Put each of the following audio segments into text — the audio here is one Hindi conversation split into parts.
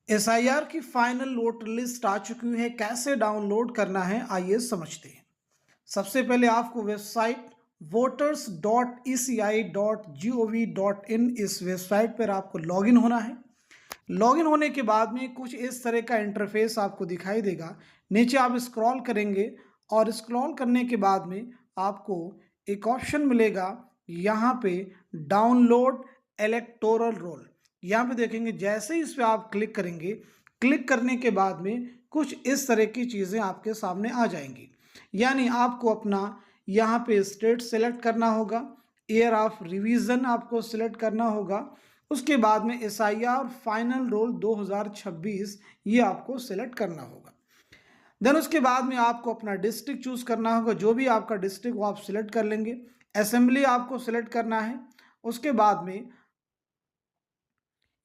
एसआईआर की फाइनल वोटर लिस्ट आ चुकी है। कैसे डाउनलोड करना है आइए समझते हैं। सबसे पहले आपको वेबसाइट voters.eci.gov.in इस वेबसाइट पर आपको लॉगिन होना है। लॉगिन होने के बाद में कुछ इस तरह का इंटरफेस आपको दिखाई देगा। नीचे आप स्क्रॉल करेंगे और स्क्रॉल करने के बाद में आपको एक ऑप्शन मिलेगा, यहाँ पे डाउनलोड इलेक्टोरल रोल। यहाँ पे देखेंगे, जैसे ही इस पे आप क्लिक करेंगे, क्लिक करने के बाद में कुछ इस तरह की चीज़ें आपके सामने आ जाएंगी। यानी आपको अपना यहाँ पे स्टेट सेलेक्ट करना होगा, ईयर ऑफ रिवीजन आपको सिलेक्ट करना होगा, उसके बाद में एसआईआर फाइनल रोल 2026 ये आपको सेलेक्ट करना होगा। देन उसके बाद में आपको अपना डिस्ट्रिक्ट चूज करना होगा, जो भी आपका डिस्ट्रिक्ट वो आप सिलेक्ट कर लेंगे। असेंबली आपको सिलेक्ट करना है। उसके बाद में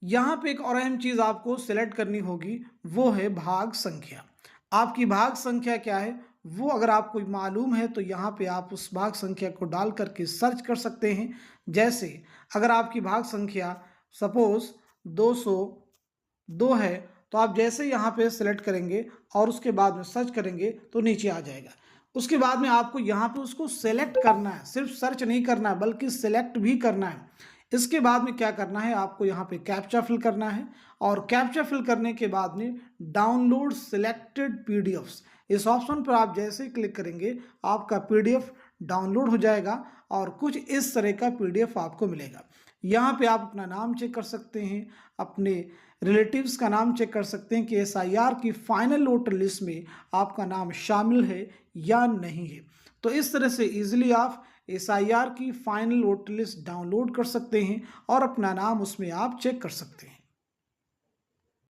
यहाँ पे एक और अहम चीज आपको सिलेक्ट करनी होगी, वो है भाग संख्या। आपकी भाग संख्या क्या है वो अगर आपको मालूम है तो यहाँ पे आप उस भाग संख्या को डाल करके सर्च कर सकते हैं। जैसे अगर आपकी भाग संख्या सपोज 202 है, तो आप जैसे यहाँ पे सिलेक्ट करेंगे और उसके बाद में सर्च करेंगे तो नीचे आ जाएगा। उसके बाद में आपको यहाँ पे उसको सेलेक्ट करना है, सिर्फ सर्च नहीं करना है बल्कि सेलेक्ट भी करना है। इसके बाद में क्या करना है, आपको यहाँ पे कैप्चा फिल करना है और कैप्चा फिल करने के बाद में डाउनलोड सिलेक्टेड पीडीएफ्स, इस ऑप्शन पर आप जैसे ही क्लिक करेंगे आपका पीडीएफ डाउनलोड हो जाएगा और कुछ इस तरह का पीडीएफ आपको मिलेगा। यहाँ पे आप अपना नाम चेक कर सकते हैं, अपने रिलेटिव्स का नाम चेक कर सकते हैं कि एसआईआर की फाइनल वोटर लिस्ट में आपका नाम शामिल है या नहीं है। तो इस तरह से इजीली आप एसआईआर की फाइनल वोटर लिस्ट डाउनलोड कर सकते हैं और अपना नाम उसमें आप चेक कर सकते हैं।